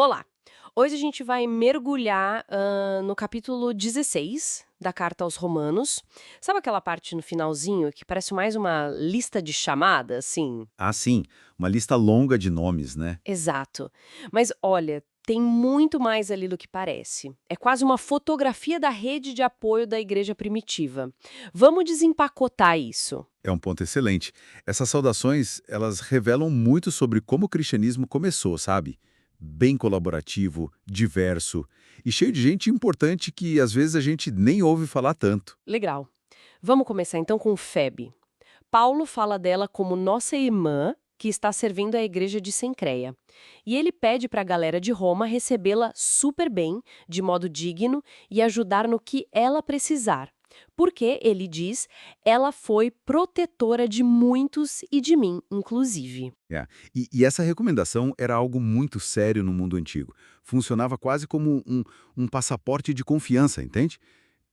Olá! Hoje a gente vai mergulhar no capítulo 16 da Carta aos Romanos. Sabe aquela parte no finalzinho que parece mais uma lista de chamada, assim? Ah, sim, uma lista longa de nomes, né? Exato. Mas olha, tem muito mais ali do que parece. É quase uma fotografia da rede de apoio da igreja primitiva. Vamos desempacotar isso. É um ponto excelente. Essas saudações, elas revelam muito sobre como o cristianismo começou, sabe? Bem colaborativo, diverso e cheio de gente importante que às vezes a gente nem ouve falar tanto. Legal. Vamos começar então com Febe. Paulo fala dela como nossa irmã que está servindo a igreja de Cencreia. E ele pede para a galera de Roma recebê-la super bem, de modo digno, e ajudar no que ela precisar. Porque, ele diz, ela foi protetora de muitos e de mim, inclusive. É. E essa recomendação era algo muito sério no mundo antigo. Funcionava quase como um passaporte de confiança, entende?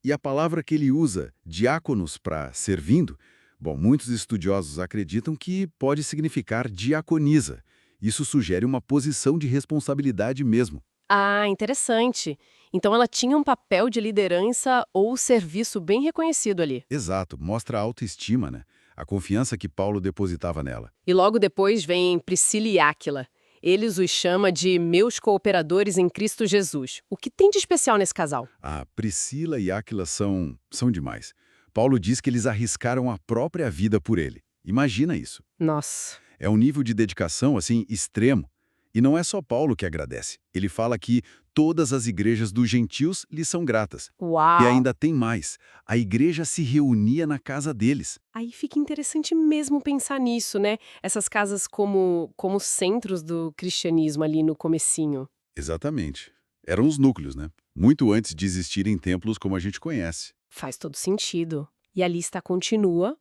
E a palavra que ele usa, diáconos, para servindo, bom, muitos estudiosos acreditam que pode significar diaconisa. Isso sugere uma posição de responsabilidade mesmo. Ah, interessante. Então ela tinha um papel de liderança ou serviço bem reconhecido ali. Exato, mostra a autoestima, né? A confiança que Paulo depositava nela. E logo depois vem Priscila e Áquila. Eles os chama de meus cooperadores em Cristo Jesus. O que tem de especial nesse casal? A Priscila e Áquila são demais. Paulo diz que eles arriscaram a própria vida por ele. Imagina isso. Nossa. É um nível de dedicação, assim, extremo. E não é só Paulo que agradece. Ele fala que todas as igrejas dos gentios lhe são gratas. E Uau! ainda tem mais. A igreja se reunia na casa deles. Aí fica interessante mesmo pensar nisso, né? Essas casas como centros do cristianismo ali no comecinho. Exatamente. Eram os núcleos, né? Muito antes de existirem templos como a gente conhece. Faz todo sentido. E a lista continua.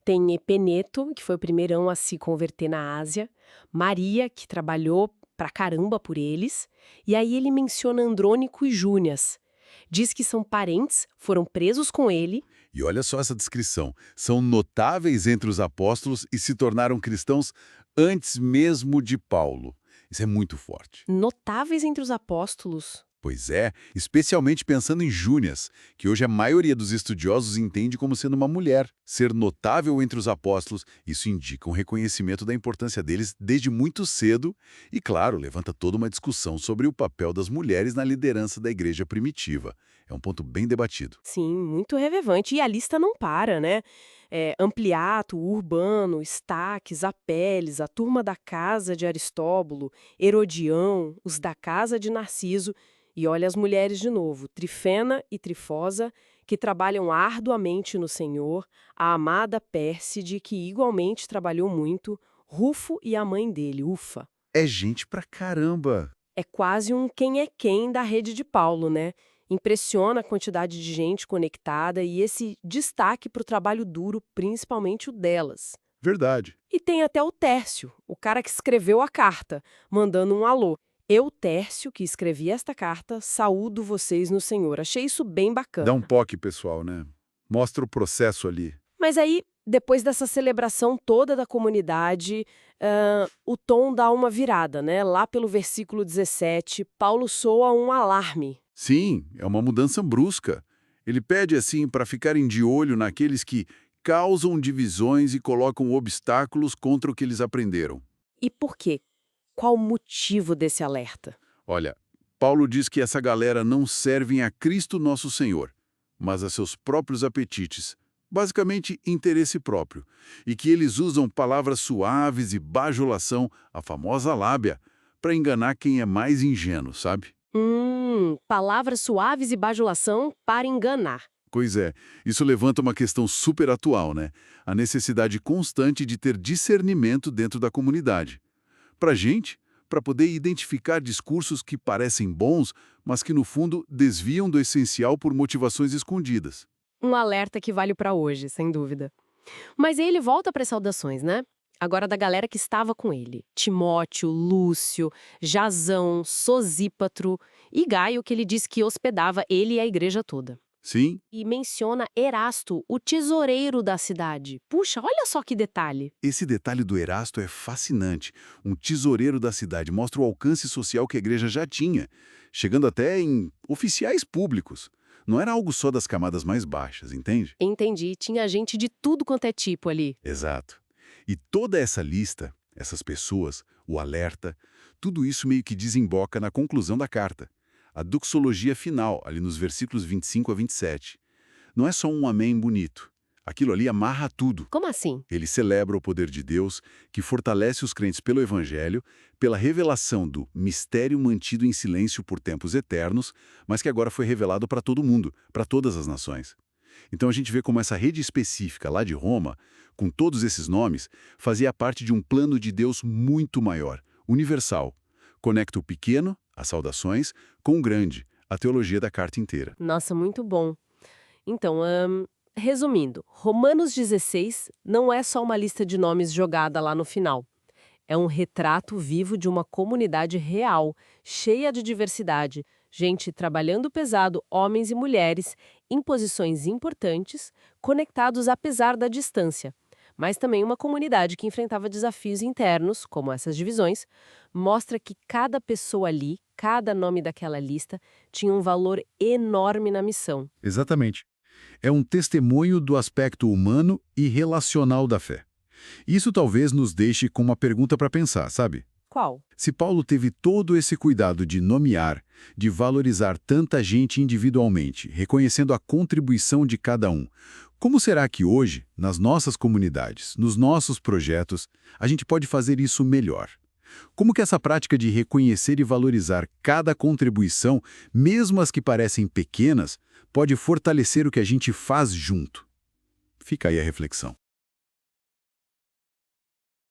Tem Epeneto, que foi o primeirão a se converter na Ásia, Maria, que trabalhou pra caramba por eles, e aí ele menciona Andrônico e Júnias. Diz que são parentes, foram presos com ele, E olha só essa descrição. São notáveis entre os apóstolos e se tornaram cristãos antes mesmo de Paulo. Isso é muito forte. notáveis entre os apóstolos. Pois é, especialmente pensando em Júnias, que hoje a maioria dos estudiosos entende como sendo uma mulher. Ser notável entre os apóstolos, isso indica um reconhecimento da importância deles desde muito cedo e, claro, levanta toda uma discussão sobre o papel das mulheres na liderança da igreja primitiva. É um ponto bem debatido. Sim, muito relevante. E a lista não para, né? Ampliato, Urbano, Estaques, Apeles, a turma da casa de Aristóbulo, Herodião, os da casa de Narciso, e olha as mulheres de novo, Trifena e Trifosa, que trabalham arduamente no Senhor, a amada Pérside, que igualmente trabalhou muito, Rufo e a mãe dele, Ufa. É gente pra caramba! É quase um quem é quem da rede de Paulo, né? Impressiona a quantidade de gente conectada e esse destaque para o trabalho duro, principalmente o delas. Verdade. E tem até o Tércio, o cara que escreveu a carta, mandando um alô. Eu, Tércio, que escrevi esta carta, saúdo vocês no Senhor. Achei isso bem Dá um bacana. toque, pessoal, né? Mostra o processo ali. Mas aí, depois dessa celebração toda da comunidade, o tom dá uma virada, né? Lá pelo versículo 17, Paulo soa um alarme. Sim, é uma mudança brusca. Ele pede assim para ficarem de olho naqueles que causam divisões e colocam obstáculos contra o que eles aprenderam. E por quê? Qual o motivo desse alerta? Olha, Paulo diz que essa galera não servem a Cristo nosso Senhor, mas a seus próprios apetites, basicamente interesse próprio, e que eles usam palavras suaves e bajulação, a famosa lábia, para enganar quem é mais ingênuo, sabe? Palavras suaves e bajulação para enganar. Pois é, isso levanta uma questão super atual, né? A necessidade constante de ter discernimento dentro da comunidade. Para gente, para poder identificar discursos que parecem bons, mas que no fundo desviam do essencial por motivações escondidas. Um alerta que vale para hoje, sem dúvida. Mas aí ele volta para as saudações, né? Agora da galera que estava com ele. Timóteo, Lúcio, Jasão, Sosípatro e Gaio, que ele disse que hospedava ele e a igreja toda. Sim, E menciona Erasto, o tesoureiro da cidade. Puxa, olha só que detalhe. esse detalhe do Erasto é fascinante. Um tesoureiro da cidade mostra o alcance social que a igreja já tinha, chegando até em oficiais públicos. Não era algo só das camadas mais baixas, entende? Entendi, tinha gente de tudo quanto é tipo ali. Exato. E toda essa lista, essas pessoas, o alerta, tudo isso meio que desemboca na conclusão da carta. A doxologia final, ali nos versículos 25 a 27. Não é só um amém bonito. Aquilo ali amarra tudo. Como assim? Ele celebra o poder de Deus, que fortalece os crentes pelo Evangelho, pela revelação do mistério mantido em silêncio por tempos eternos, mas que agora foi revelado para todo mundo, para todas as nações. Então a gente vê como essa rede específica lá de Roma, com todos esses nomes, fazia parte de um plano de Deus muito maior, universal. Conecta o pequeno, as saudações, com o grande, a teologia da carta inteira. Nossa, muito bom. Então, resumindo, Romanos 16 não é só uma lista de nomes jogada lá no final. É um retrato vivo de uma comunidade real, cheia de diversidade, gente trabalhando pesado, homens e mulheres, em posições importantes, conectados apesar da distância. Mas também uma comunidade que enfrentava desafios internos, como essas divisões, mostra que cada pessoa ali, cada nome daquela lista, tinha um valor enorme na missão. Exatamente. É um testemunho do aspecto humano e relacional da fé. Isso talvez nos deixe com uma pergunta para pensar, sabe? Qual? Se Paulo teve todo esse cuidado de nomear, de valorizar tanta gente individualmente, reconhecendo a contribuição de cada um, como será que hoje, nas nossas comunidades, nos nossos projetos, a gente pode fazer isso melhor? Como que essa prática de reconhecer e valorizar cada contribuição, mesmo as que parecem pequenas, pode fortalecer o que a gente faz junto? Fica aí a reflexão.